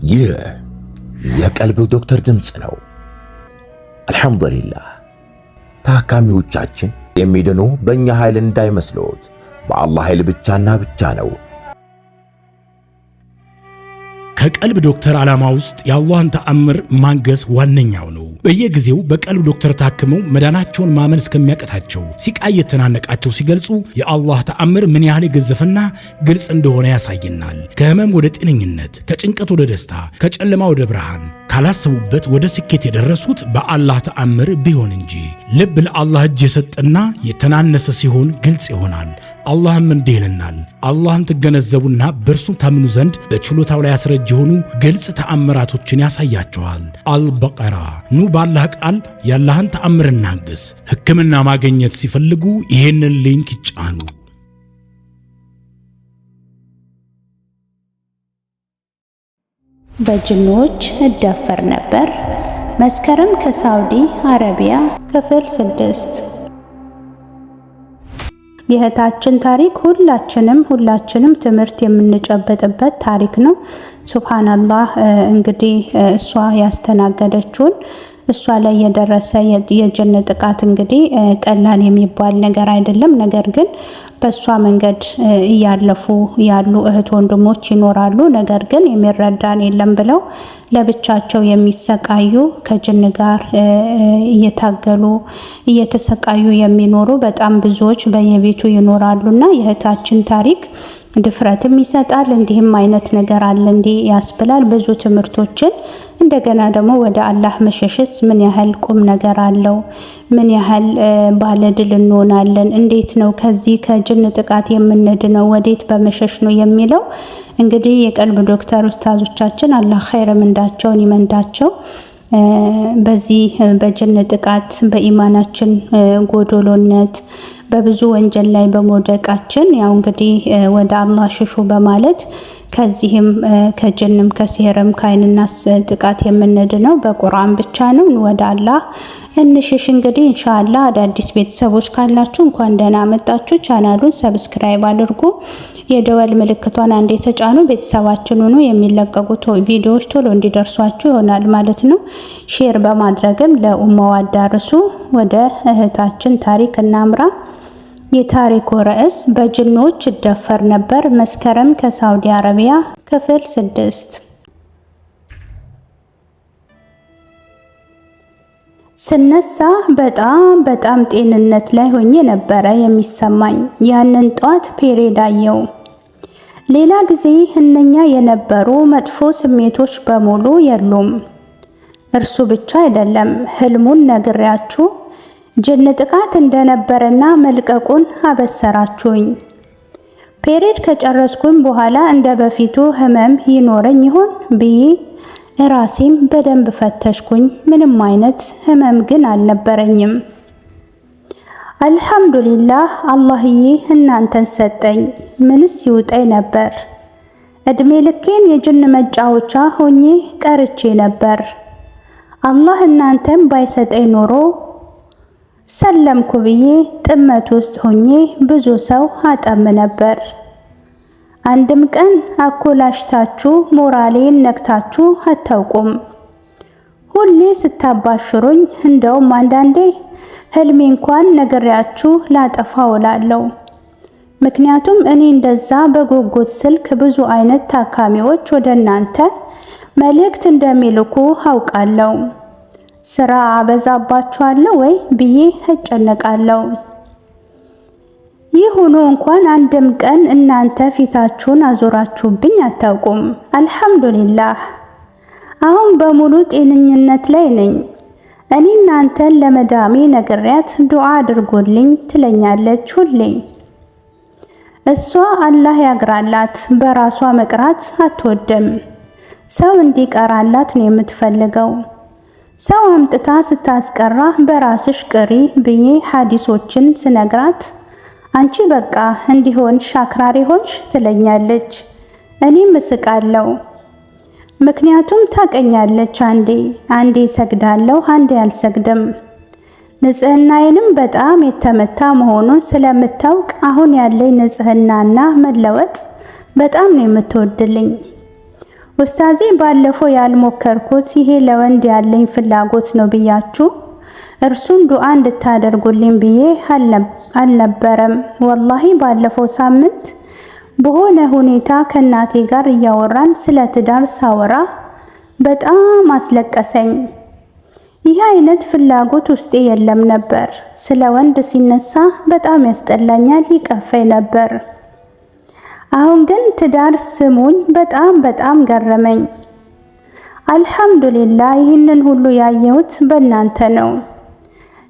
ይህ የቀልብ ዶክተር ድምጽ ነው። አልሐምዱሊላህ። ታካሚዎቻችን የሚድኑ በእኛ ኃይል እንዳይመስሎት በአላህ ኃይል ብቻና ብቻ ነው። ከቀልብ ዶክተር ዓላማ ውስጥ የአላህን ተአምር ማንገስ ዋነኛው ነው። በየጊዜው በቀልብ ዶክተር ታክመው መዳናቸውን ማመን እስከሚያቀታቸው ሲቃይ የተናነቃቸው ሲገልጹ የአላህ ተአምር ምን ያህል የገዘፈና ግልጽ እንደሆነ ያሳየናል። ከህመም ወደ ጤነኝነት፣ ከጭንቀት ወደ ደስታ፣ ከጨለማ ወደ ብርሃን፣ ካላሰቡበት ወደ ስኬት የደረሱት በአላህ ተአምር ቢሆን እንጂ። ልብ ለአላህ እጅ የሰጠና የተናነሰ ሲሆን ግልጽ ይሆናል። አላህም እንዲህ ይለናል፣ አላህን ትገነዘቡና በእርሱ ታምኑ ዘንድ በችሎታው ላይ ያስረጅ የሆኑ ግልጽ ተአምራቶችን ያሳያቸዋል። አልበቀራ። ኑ ባላህ ቃል ያላህን ተአምር እናግስ። ሕክምና ማግኘት ሲፈልጉ ይሄንን ሊንክ ይጫኑ። በጅኖች እደፈር ነበር። መስከረም ከሳውዲ አረቢያ ክፍል 6። የእህታችን ታሪክ ሁላችንም ትምህርት የምንጨበጥበት ታሪክ ነው። ሱብሃንአላህ። እንግዲህ እሷ ያስተናገደችውን እሷ ላይ የደረሰ የጅን ጥቃት እንግዲህ ቀላል የሚባል ነገር አይደለም። ነገር ግን በእሷ መንገድ እያለፉ ያሉ እህት ወንድሞች ይኖራሉ። ነገር ግን የሚረዳን የለም ብለው ለብቻቸው የሚሰቃዩ ከጅን ጋር እየታገሉ እየተሰቃዩ የሚኖሩ በጣም ብዙዎች በየቤቱ ይኖራሉና የእህታችን ታሪክ ድፍረትም ይሰጣል። እንዲህም አይነት ነገር አለ እንዴ ያስብላል። ብዙ ትምህርቶችን እንደገና ደግሞ ወደ አላህ መሸሽስ ምን ያህል ቁም ነገር አለው፣ ምን ያህል ባለድል እንሆናለን፣ እንዴት ነው ከዚህ ከጅን ጥቃት የምንድነው፣ ወዴት በመሸሽ ነው የሚለው እንግዲህ የቀልብ ዶክተር ኡስታዞቻችን አላህ ኸይር ምንዳቸውን ይመንዳቸው። በዚህ በጅን ጥቃት በኢማናችን ጎዶሎነት በብዙ ወንጀል ላይ በመውደቃችን ያው እንግዲህ ወደ አላህ ሽሹ በማለት ከዚህም ከጅንም ከሲህርም ከአይንናስ ጥቃት የምንድነው በቁርአን ብቻ ነው። ወደ አላህ እንሽሽ። እንግዲህ ኢንሻአላህ አዳዲስ ቤተሰቦች ካላችሁ እንኳን ደህና መጣችሁ። ቻናሉን ሰብስክራይብ አድርጉ፣ የደወል ምልክቷን አንዴ ተጫኑ። ቤተሰባችን ሆኖ የሚለቀቁት ቪዲዮዎች ቶሎ እንዲደርሷችሁ ይሆናል ማለት ነው። ሼር በማድረግም ለኡማው አዳርሱ። ወደ እህታችን ታሪክ እናምራ። የታሪኩ ርዕስ በጅኖች እደፈር ነበር። መስከረም ከሳውዲ አረቢያ ክፍል 6። ስነሳ በጣም ጤንነት ላይ ሆኜ ነበረ የሚሰማኝ። ያንን ጧት ፔሬድ አየው። ሌላ ጊዜ እነኛ የነበሩ መጥፎ ስሜቶች በሙሉ የሉም። እርሱ ብቻ አይደለም፣ ህልሙን ነግሬያችሁ ጅን ጥቃት እንደነበረና መልቀቁን አበሰራችሁኝ። ፔሬድ ከጨረስኩኝ በኋላ እንደ በፊቱ ህመም ይኖረኝ ይሆን ብዬ ራሴም በደንብ ፈተሽኩኝ። ምንም አይነት ህመም ግን አልነበረኝም። አልሐምዱሊላህ። አላህዬ እናንተን ሰጠኝ። ምንስ ይውጠኝ ነበር? እድሜ ልኬን የጅን መጫወቻ ሆኜ ቀርቼ ነበር። አላህ እናንተን ባይሰጠኝ ኖሮ ሰለምኩ ብዬ ጥመት ውስጥ ሆኜ ብዙ ሰው አጠም ነበር። አንድም ቀን አኮላሽታችሁ ሞራሌን ነክታችሁ አታውቁም። ሁሌ ስታባሽሩኝ፣ እንደውም አንዳንዴ ህልሜ እንኳን ነግሬያችሁ ላጠፋ እውላለሁ። ምክንያቱም እኔ እንደዛ በጉጉት ስልክ ብዙ አይነት ታካሚዎች ወደ እናንተ መልእክት እንደሚልኩ አውቃለሁ። ስራ አበዛባችኋለሁ ወይ ብዬ እጨነቃለሁ። ይህ ሆኖ እንኳን አንድም ቀን እናንተ ፊታችሁን አዞራችሁብኝ አታውቁም። አልሐምዱሊላህ። አሁን በሙሉ ጤንነት ላይ ነኝ። እኔ እናንተን ለመዳሜ ነግሬያት ዱዓ አድርጎልኝ ትለኛለች ሁሌ። እሷ አላህ ያግራላት፣ በራሷ መቅራት አትወድም። ሰው እንዲቀራላት ነው የምትፈልገው። ሰው አምጥታ ስታስቀራ በራስሽ ቅሪ ብዬ ሐዲሶችን ስነግራት አንቺ በቃ እንዲሆን ሻክራሪ ሆንሽ ትለኛለች። እኔም እስቃለሁ። ምክንያቱም ታቀኛለች። አንዴ ሰግዳለሁ፣ አንዴ አልሰግድም። ንጽህናዬንም በጣም የተመታ መሆኑን ስለምታውቅ አሁን ያለኝ ንጽህናና መለወጥ በጣም ነው የምትወድልኝ። ኡስታዜ ባለፈው ያልሞከርኩት ይሄ ለወንድ ያለኝ ፍላጎት ነው ብያችሁ እርሱን ዱዓ እንድታደርጉልኝ ብዬ አልነበረም። ወላሂ ባለፈው ሳምንት በሆነ ሁኔታ ከናቴ ጋር እያወራን ስለ ትዳር ሳወራ በጣም አስለቀሰኝ። ይህ አይነት ፍላጎት ውስጤ የለም ነበር። ስለ ወንድ ሲነሳ በጣም ያስጠላኛል፣ ይቀፈኝ ነበር። አሁን ግን ትዳር ስሙኝ በጣም ገረመኝ። አልሐምዱሊላህ ይህንን ሁሉ ያየሁት በእናንተ ነው።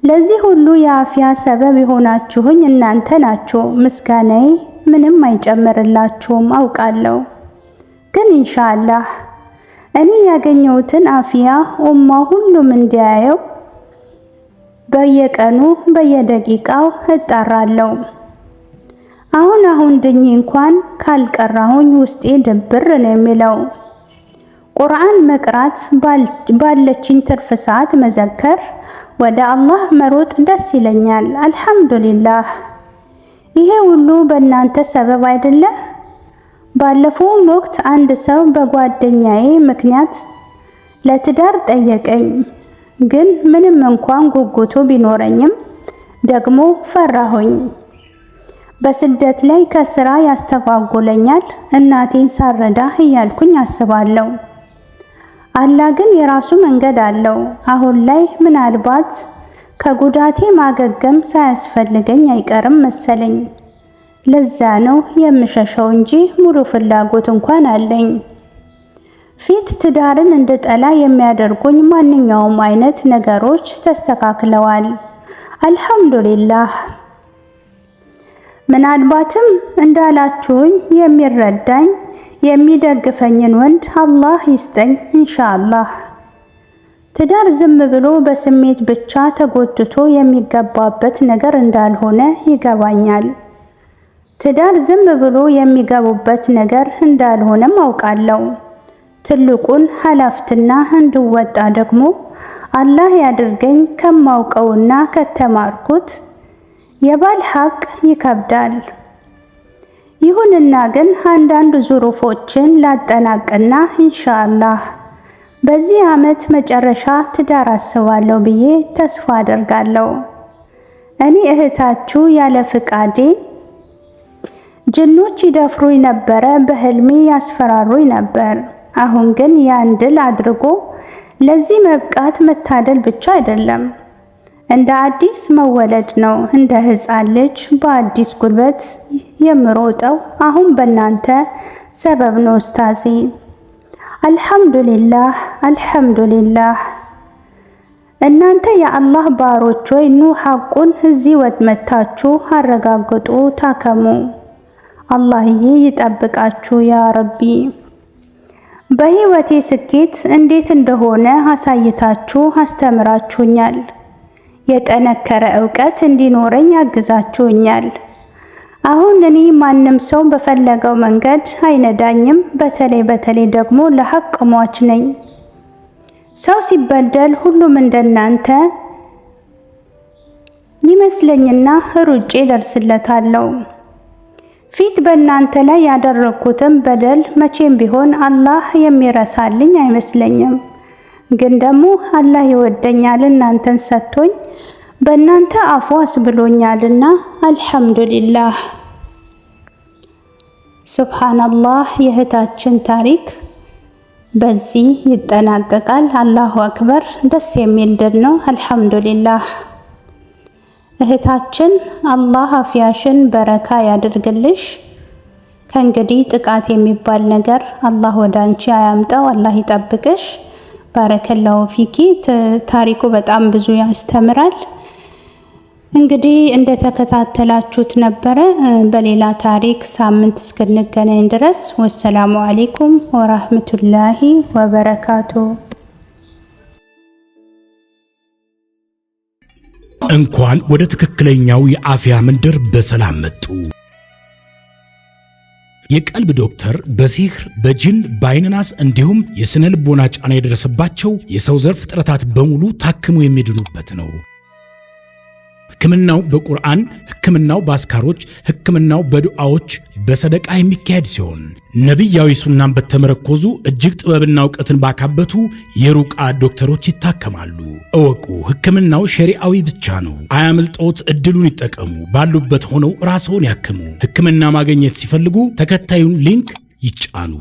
ለዚህ ሁሉ የአፍያ ሰበብ የሆናችሁኝ እናንተ ናችሁ። ምስጋናዬ ምንም አይጨምርላችሁም አውቃለሁ። ግን ኢንሻአላህ እኔ ያገኘሁትን አፍያ ኡማ ሁሉም እንዲያየው በየቀኑ በየደቂቃው እጣራለሁ። አሁን ድኝ እንኳን ካልቀራሁኝ ውስጤ ድብር ነው የሚለው። ቁርአን መቅራት፣ ባለችኝ ትርፍ ሰዓት መዘከር፣ ወደ አላህ መሮጥ ደስ ይለኛል። አልሐምዱሊላህ ይሄ ሁሉ በእናንተ ሰበብ አይደለ? ባለፈው ወቅት አንድ ሰው በጓደኛዬ ምክንያት ለትዳር ጠየቀኝ። ግን ምንም እንኳን ጉጉቱ ቢኖረኝም ደግሞ ፈራሁኝ። በስደት ላይ ከስራ ያስተጓጉለኛል፣ እናቴን ሳረዳ እያልኩኝ አስባለሁ። አላህ ግን የራሱ መንገድ አለው። አሁን ላይ ምናልባት ከጉዳቴ ማገገም ሳያስፈልገኝ አይቀርም መሰለኝ። ለዛ ነው የምሸሸው እንጂ ሙሉ ፍላጎት እንኳን አለኝ። ፊት ትዳርን እንድጠላ የሚያደርጉኝ ማንኛውም አይነት ነገሮች ተስተካክለዋል። አልሐምዱሊላህ። ምናልባትም እንዳላችሁኝ የሚረዳኝ የሚደግፈኝን ወንድ አላህ ይስጠኝ ኢንሻአላህ። ትዳር ዝም ብሎ በስሜት ብቻ ተጎትቶ የሚገባበት ነገር እንዳልሆነ ይገባኛል። ትዳር ዝም ብሎ የሚገቡበት ነገር እንዳልሆነም አውቃለሁ። ትልቁን ኃላፊነት እንድወጣ ደግሞ አላህ ያድርገኝ። ከማውቀውና ከተማርኩት የባል ሐቅ ይከብዳል። ይሁንና ግን አንዳንድ ዙሩፎችን ላጠናቅና ኢንሻአላህ በዚህ ዓመት መጨረሻ ትዳር አስባለሁ ብዬ ተስፋ አደርጋለሁ። እኔ እህታችሁ ያለ ፍቃዴ ጅኖች ይደፍሩኝ ነበረ፣ በህልሜ ያስፈራሩኝ ነበር። አሁን ግን ያን ድል አድርጎ ለዚህ መብቃት መታደል ብቻ አይደለም፣ እንደ አዲስ መወለድ ነው። እንደ ሕፃን ልጅ በአዲስ ጉልበት የምሮጠው አሁን በእናንተ ሰበብ ነው ኡስታዚ። አልሐምዱሊላህ አልሐምዱሊላህ። እናንተ የአላህ ባሮች ሆይ ኑ ሐቁን እዚህ ወጥመታችሁ አረጋግጡ፣ ታከሙ። አላህዬ ይጠብቃችሁ ያ ረቢ። በህይወቴ ስኬት እንዴት እንደሆነ አሳይታችሁ አስተምራችሁኛል። የጠነከረ ዕውቀት እንዲኖረኝ አግዛችሁኛል። አሁን እኔ ማንም ሰው በፈለገው መንገድ አይነዳኝም። በተለይ ደግሞ ለሐቅ ሟች ነኝ። ሰው ሲበደል ሁሉም እንደናንተ ይመስለኝና ሩጬ ደርስለታለሁ። ፊት በእናንተ ላይ ያደረኩትን በደል መቼም ቢሆን አላህ የሚረሳልኝ አይመስለኝም። ግን ደግሞ አላህ ይወደኛል እናንተን ሰጥቶኝ በእናንተ አፍዋስ ብሎኛልና አልሐምዱሊላህ። ሱብሃንአላህ። የእህታችን ታሪክ በዚህ ይጠናቀቃል። አላሁ አክበር። ደስ የሚል ድል ነው። አልሐምዱሊላህ። እህታችን አላህ አፍያሽን በረካ ያድርግልሽ። ከእንግዲህ ጥቃት የሚባል ነገር አላህ ወደ አንቺ አያምጣው። አላህ ይጠብቅሽ። ባረከላሁ ፊኪ። ታሪኩ በጣም ብዙ ያስተምራል። እንግዲህ እንደተከታተላችሁት ነበረ። በሌላ ታሪክ ሳምንት እስክንገናኝ ድረስ ወሰላሙ አለይኩም ወራህመቱላሂ ወበረካቱ። እንኳን ወደ ትክክለኛው የአፍያ መንደር በሰላም መጡ። የቀልብ ዶክተር በሲህር በጅን በአይንናስ እንዲሁም የስነ ልቦና ጫና የደረሰባቸው የሰው ዘር ፍጥረታት በሙሉ ታክመው የሚድኑበት ነው። ሕክምናው በቁርአን፣ ሕክምናው በአስካሮች፣ ሕክምናው በዱዓዎች በሰደቃ የሚካሄድ ሲሆን ነቢያዊ ሱናን በተመረኮዙ እጅግ ጥበብና እውቀትን ባካበቱ የሩቃ ዶክተሮች ይታከማሉ። እወቁ፣ ሕክምናው ሸሪዓዊ ብቻ ነው። አያምልጦት፣ እድሉን ይጠቀሙ። ባሉበት ሆነው ራስዎን ያክሙ። ሕክምና ማግኘት ሲፈልጉ ተከታዩን ሊንክ ይጫኑ።